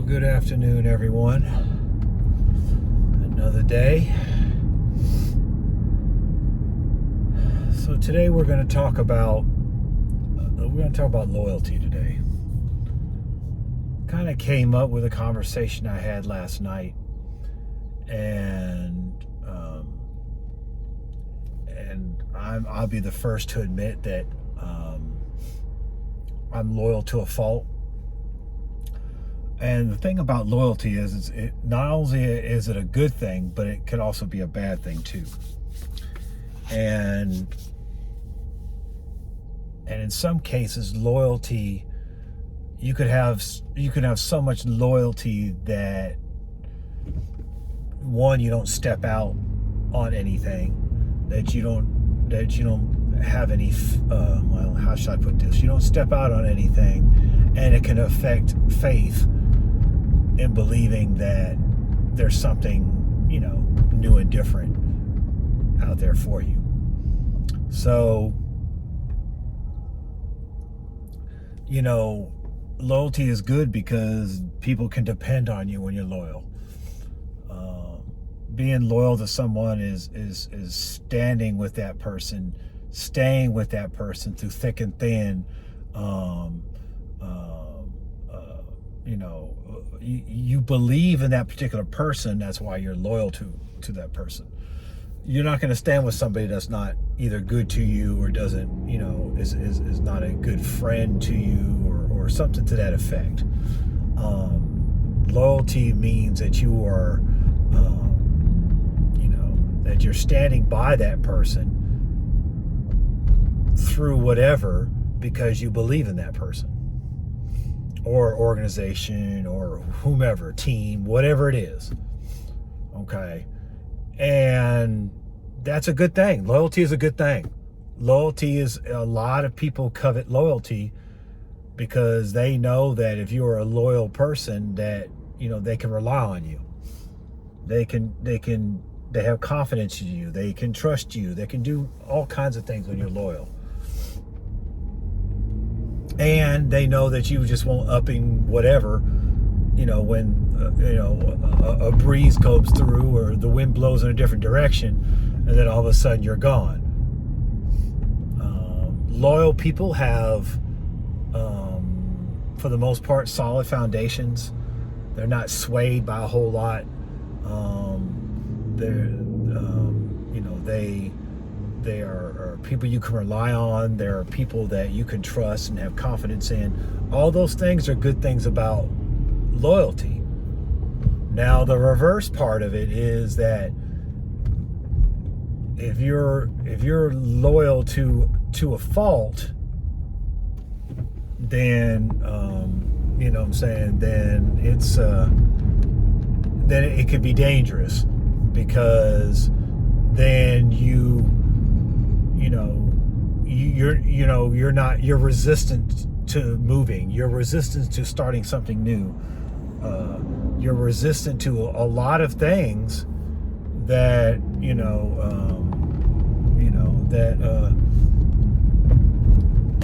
Good afternoon, everyone. Another day. So today we're going to talk about loyalty today. Kind of came up with a conversation I had last night, and I'll be the first to admit that I'm loyal to a fault. And the thing about loyalty is it not only is it a good thing, but it can also be a bad thing too. And in some cases, loyalty, you could have so much loyalty that one, you don't step out on anything, that you don't have any how should I put this? You don't step out on anything, and it can affect faith in believing that there's something, new and different out there for you. So, loyalty is good because people can depend on you when you're loyal. Being loyal to someone is standing with that person, staying with that person through thick and thin. You believe in that particular person. That's why you're loyal to that person. You're not going to stand with somebody that's not either good to you or doesn't, is not a good friend to you or something to that effect. Loyalty means that you are, that you're standing by that person through whatever because you believe in that person or organization or whomever, team, whatever it is. Okay. And that's a good thing. Loyalty is a good thing. Loyalty is, a lot of people covet loyalty because they know that if you're a loyal person that, they can rely on you. They have confidence in you. They can trust you. They can do all kinds of things when you're loyal. And they know that you just won't upping whatever, when, a breeze comes through or the wind blows in a different direction, and then all of a sudden you're gone. Loyal people have, for the most part, solid foundations. They're not swayed by a whole lot. They are people you can rely on. There are people that you can trust and have confidence in. All those things are good things about loyalty. Now, the reverse part of it is that if you're loyal to a fault, then then it's then it could be dangerous, because then you're resistant to moving, you're resistant to starting something new, you're resistant to a lot of things that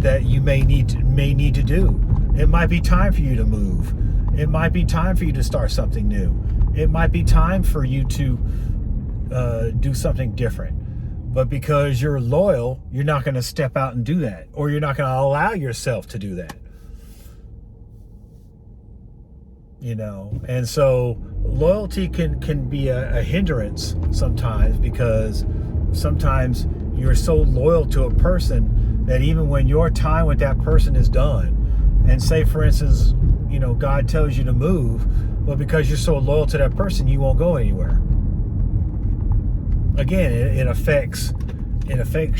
that you may need to do. It might be time for you to move. It might be time for you to start something new. It might be time for you to do something different. But because you're loyal, you're not going to step out and do that, or you're not going to allow yourself to do that. And so loyalty can be a hindrance sometimes, because sometimes you're so loyal to a person that even when your time with that person is done, and say, for instance, God tells you to move, but because you're so loyal to that person, you won't go anywhere. Again, it affects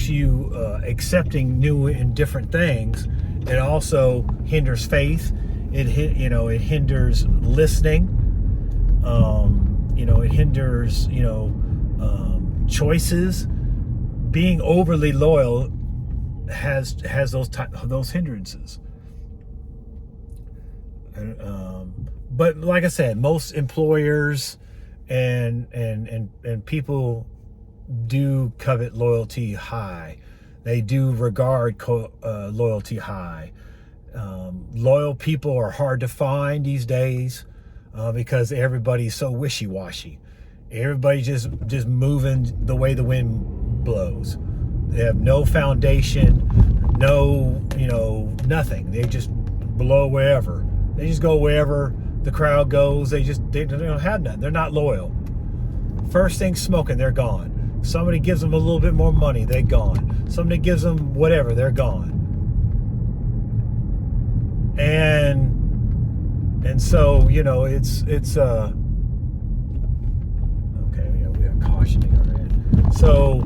you accepting new and different things. It also hinders faith. It hinders listening. It hinders choices. Being overly loyal has those hindrances. But like I said, most employers and people do covet loyalty high. They do regard loyalty high. Loyal people are hard to find these days. because everybody's so wishy-washy. Everybody just moving the way the wind blows. They have no foundation, no, nothing. They just blow wherever. They just go wherever the crowd goes. They don't have nothing. They're not loyal. First thing smoking, they're gone. Somebody gives them a little bit more money, they're gone. Somebody gives them whatever, they're gone. And so, it's okay, yeah, we are cautioning already. So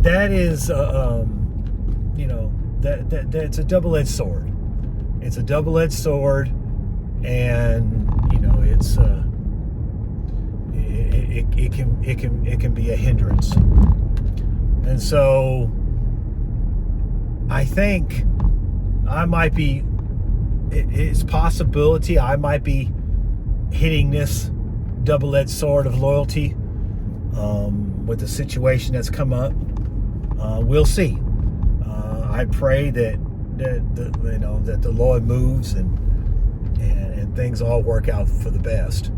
that is that's a double-edged sword. It's a double-edged sword, and it's it can be a hindrance. And so I think I might be, it's possibility I might be hitting this double-edged sword of loyalty with the situation that's come up. We'll see. I pray that the Lord moves and things all work out for the best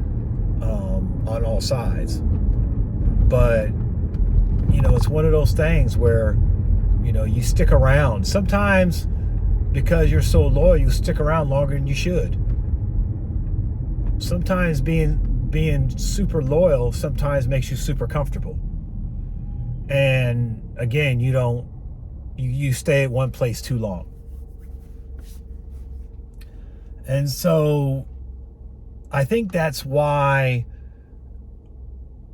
on all sides. But it's one of those things where you stick around. Sometimes because you're so loyal, you stick around longer than you should. Sometimes being super loyal sometimes makes you super comfortable. And again, you stay at one place too long. And so I think that's why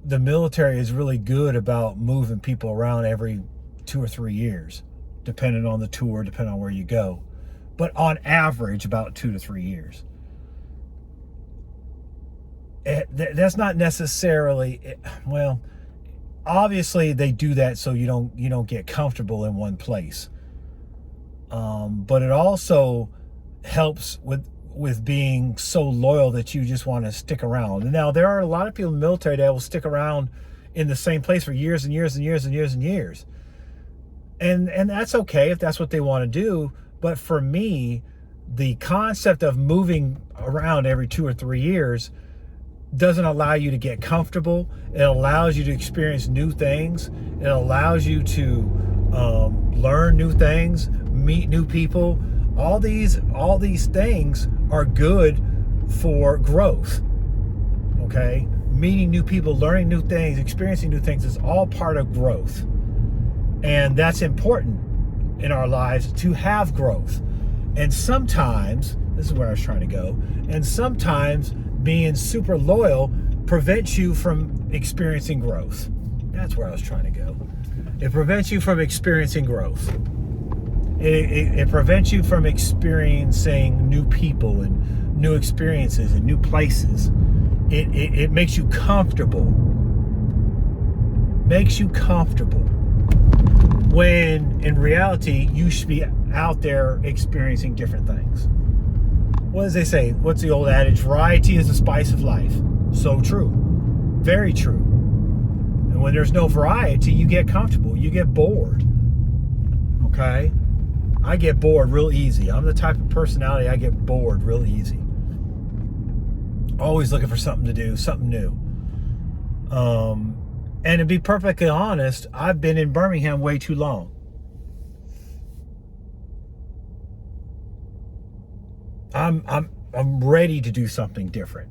the military is really good about moving people around every 2 or 3 years, depending on the tour, depending on where you go. But on average, about 2 to 3 years. That's not necessarily, well, obviously they do that so you don't get comfortable in one place. But it also helps with being so loyal that you just want to stick around. And now there are a lot of people in the military that will stick around in the same place for years and years and years and years and years. And that's okay if that's what they want to do. But for me, the concept of moving around every 2 or 3 years doesn't allow you to get comfortable. It allows you to experience new things. It allows you to learn new things, meet new people. All these things are good for growth. Okay? Meeting new people, learning new things, experiencing new things is all part of growth. And that's important in our lives, to have growth. And sometimes, this is where I was trying to go, and sometimes being super loyal prevents you from experiencing growth. That's where I was trying to go. It prevents you from experiencing growth. It prevents you from experiencing new people and new experiences and new places. It makes you comfortable. Makes you comfortable. When in reality, you should be out there experiencing different things. What does they say? What's the old adage? Variety is the spice of life. So true. Very true. And when there's no variety, you get comfortable. You get bored. Okay? I get bored real easy. I'm the type of personality, I get bored real easy. Always looking for something to do, something new. And to be perfectly honest, I've been in Birmingham way too long. I'm ready to do something different.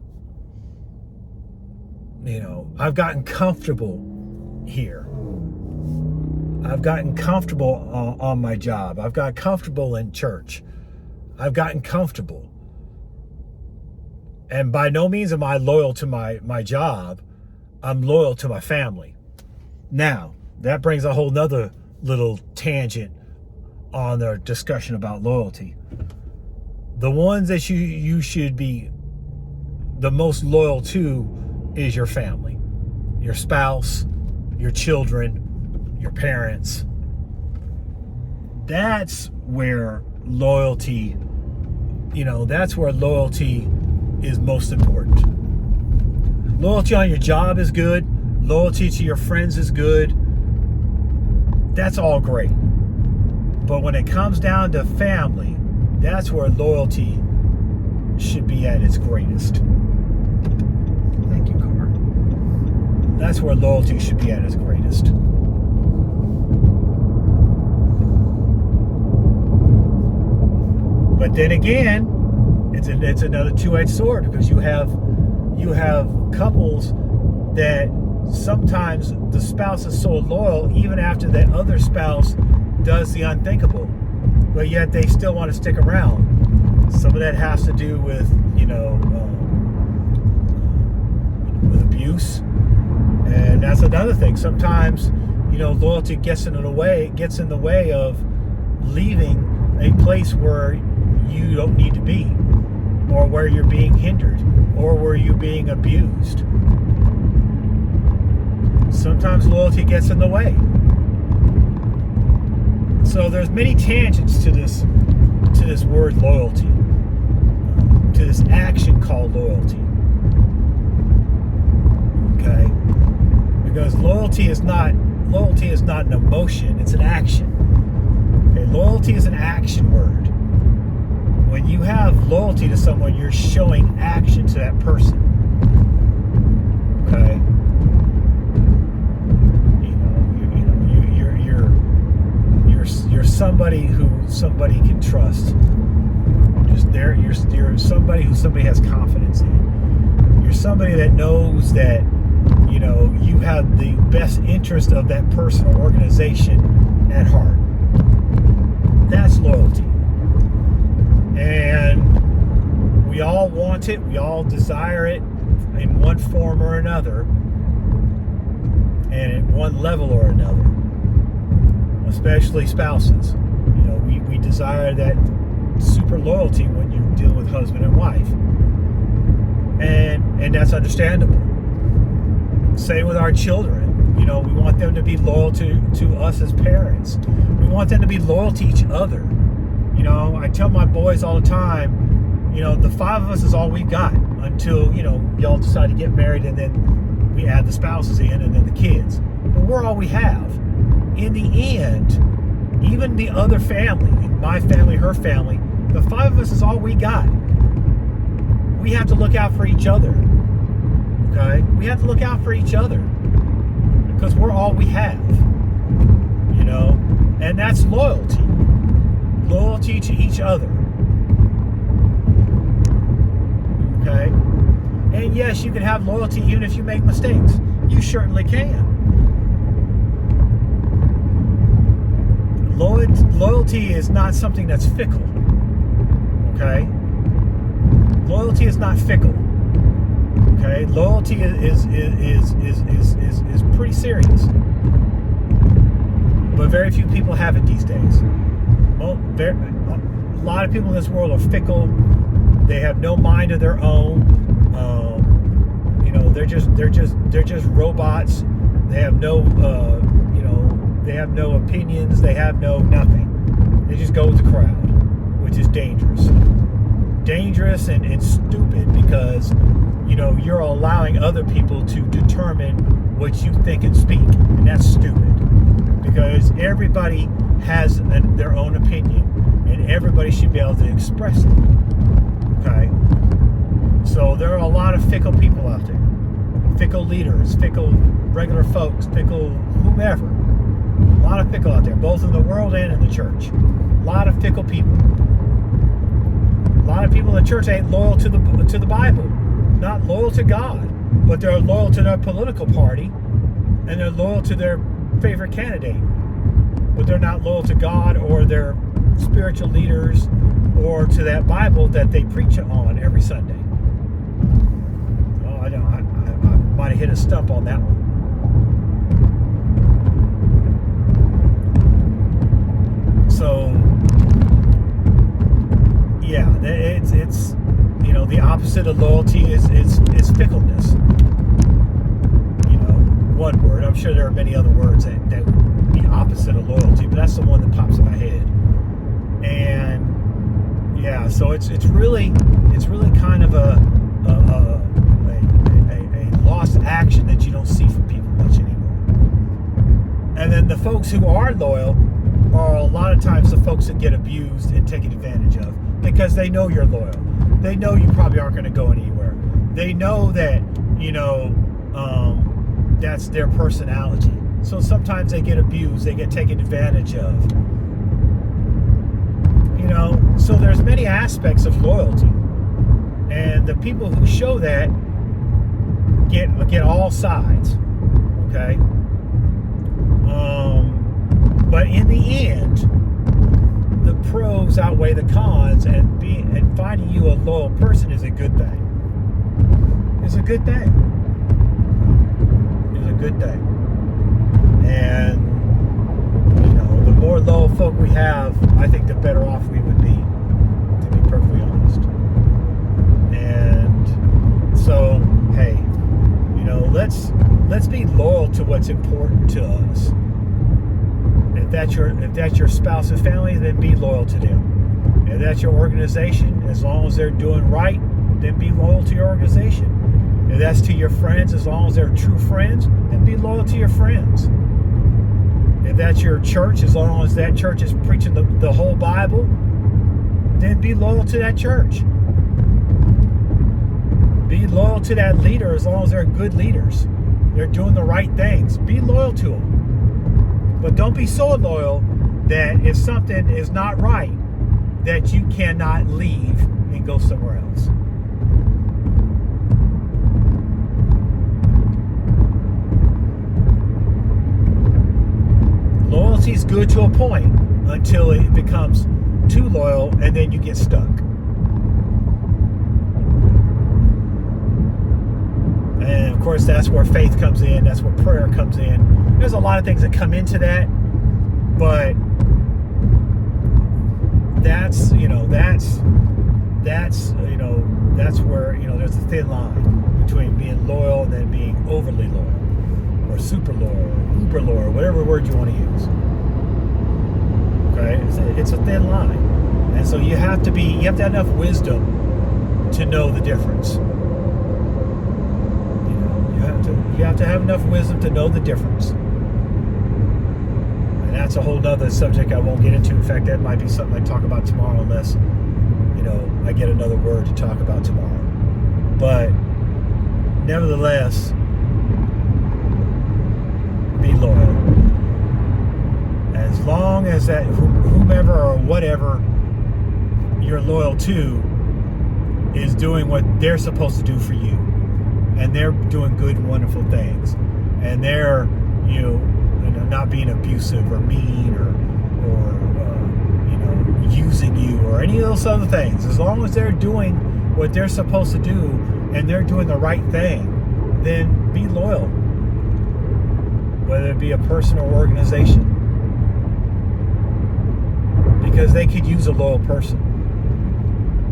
I've gotten comfortable here. I've gotten comfortable on my job. I've gotten comfortable in church. I've gotten comfortable. And by no means am I loyal to my job. I'm loyal to my family. Now, that brings a whole nother little tangent on our discussion about loyalty. The ones that you should be the most loyal to is your family, your spouse, your children, your parents. That's where loyalty, that's where loyalty is most important. Loyalty on your job is good. Loyalty to your friends is good. That's all great. But when it comes down to family, that's where loyalty should be at its greatest. Thank you, car. That's where loyalty should be at its greatest. But then again, it's another two-edged sword, because you have couples that sometimes the spouse is so loyal even after that other spouse does the unthinkable, but yet they still want to stick around. Some of that has to do with with abuse, and that's another thing. Sometimes loyalty gets in the way of leaving a place where you don't need to be, or where you're being hindered, or where you're being abused. Sometimes loyalty gets in the way. So there's many tangents to this word loyalty, to this action called loyalty. Okay? Because loyalty is not an emotion, it's an action. Okay, loyalty is an action word. When you have loyalty to someone, you're showing action to that person. Okay? You're somebody who somebody can trust. You're somebody who somebody has confidence in. You're somebody that knows that you have the best interest of that person or organization at heart. That's loyalty. And we all want it, we all desire it in one form or another, and at one level or another, especially spouses. We desire that super loyalty when you're dealing with husband and wife, and that's understandable. Same with our children. We want them to be loyal to us as parents. We want them to be loyal to each other. I tell my boys all the time, the five of us is all we've got until, y'all decide to get married, and then we add the spouses in, and then the kids. But we're all we have. In the end, even the other family, my family, her family, the five of us is all we got. We have to look out for each other. Okay? We have to look out for each other, because we're all we have. And that's loyalty. Loyalty to each other. Okay? And yes, you can have loyalty even if you make mistakes. You certainly can. Loyalty is not something that's fickle. Okay? Loyalty is not fickle. Okay? Loyalty is pretty serious. But very few people have it these days. A lot of people in this world are fickle. They have no mind of their own. They're just robots. They have no they have no opinions. They have no nothing. They just go with the crowd, which is dangerous. Dangerous and stupid, because you're allowing other people to determine what you think and speak, and that's stupid. Because everybody has their own opinion, and everybody should be able to express it. Okay? So there are a lot of fickle people out there. Fickle leaders, fickle regular folks, fickle whomever. A lot of fickle out there, both in the world and in the church. A lot of fickle people. A lot of people in the church ain't loyal to the Bible. Not loyal to God, but they're loyal to their political party, and they're loyal to their favorite candidate. But they're not loyal to God or their spiritual leaders or to that Bible that they preach on every Sunday. Oh, I know. I might have hit a stump on that one. So, yeah, it's the opposite of loyalty is fickleness. One word. I'm sure there are many other words that would be opposite of loyalty, but that's the one that pops in my head. And yeah, so it's really kind of a lost action that you don't see from people much anymore. And then the folks who are loyal are a lot of times the folks that get abused and taken advantage of, because they know you're loyal. They know you probably aren't going to go anywhere. They know that, that's their personality. So sometimes they get abused, they get taken advantage of. So there's many aspects of loyalty. And the people who show that get all sides. Okay? But in the end, the pros outweigh the cons, and finding you a loyal person is a good thing. It's a good thing. It's a good thing. And the more loyal folk we have, I think the better off we would be, to be perfectly honest. And so, hey, let's be loyal to what's important to us. If that's your spouse and family, then be loyal to them. If that's your organization, as long as they're doing right, then be loyal to your organization. If that's to your friends, as long as they're true friends, then be loyal to your friends. If that's your church, as long as that church is preaching the whole Bible, then be loyal to that church. Be loyal to that leader as long as they're good leaders. They're doing the right things. Be loyal to them. But don't be so loyal that if something is not right, that you cannot leave and go somewhere else. Loyalty is good to a point until it becomes too loyal, and then you get stuck. And of course, that's where faith comes in. That's where prayer comes in. There's a lot of things that come into that, but that's where there's a thin line between being loyal and then being overly loyal, or super loyal, or uber loyal, whatever word you want to use. Okay, it's a thin line, and so you have to have enough wisdom to know the difference. You have to have enough wisdom to know the difference. And that's a whole nother subject I won't get into. In fact, that might be something I talk about tomorrow, unless, I get another word to talk about tomorrow. But nevertheless, be loyal. As long as that whomever or whatever you're loyal to is doing what they're supposed to do for you, and they're doing good and wonderful things, and they're not being abusive or mean or using you or any of those other things, as long as they're doing what they're supposed to do and they're doing the right thing, then be loyal, whether it be a person or organization, because they could use a loyal person.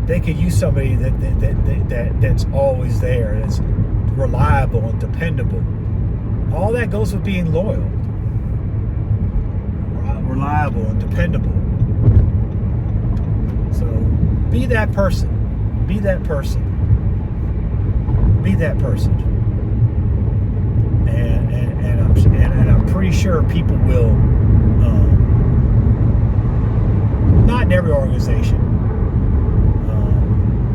They could use somebody that's always there, that's reliable and dependable. All that goes with being loyal. Reliable and dependable. So be that person. Be that person. Be that person. And I'm pretty sure people will. Not in every organization.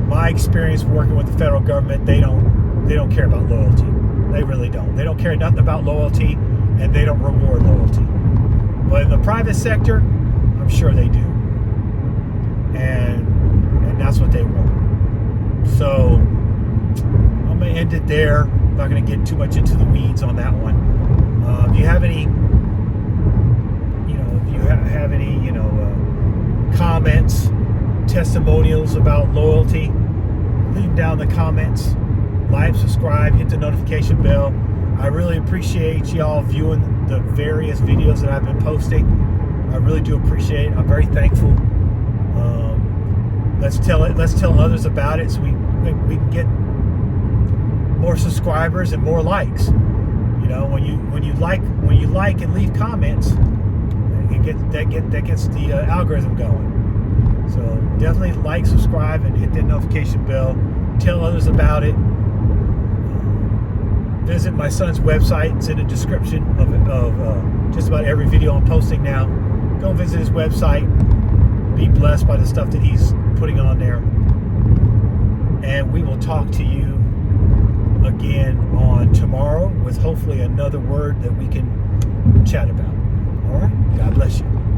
My experience working with the federal government, they don't care about loyalty. They really don't. They don't care nothing about loyalty, and they don't reward loyalty. But in the private sector, I'm sure they do. And that's what they want. So I'm going to end it there. I'm not going to get too much into the weeds on that one. If you have any, comments, testimonials about loyalty, leave them down in the comments. Like, subscribe, hit the notification bell. I really appreciate y'all viewing the various videos that I've been posting. I really do appreciate it. I'm very thankful. Let's tell others about it, so we can get more subscribers and more likes. When you like and leave comments, that gets the algorithm going. So definitely like, subscribe, and hit that notification bell. Tell others about it. Visit my son's website. It's in the description of just about every video I'm posting now. Go visit his website. Be blessed by the stuff that he's putting on there. And we will talk to you again on tomorrow with hopefully another word that we can chat about. All right? God bless you.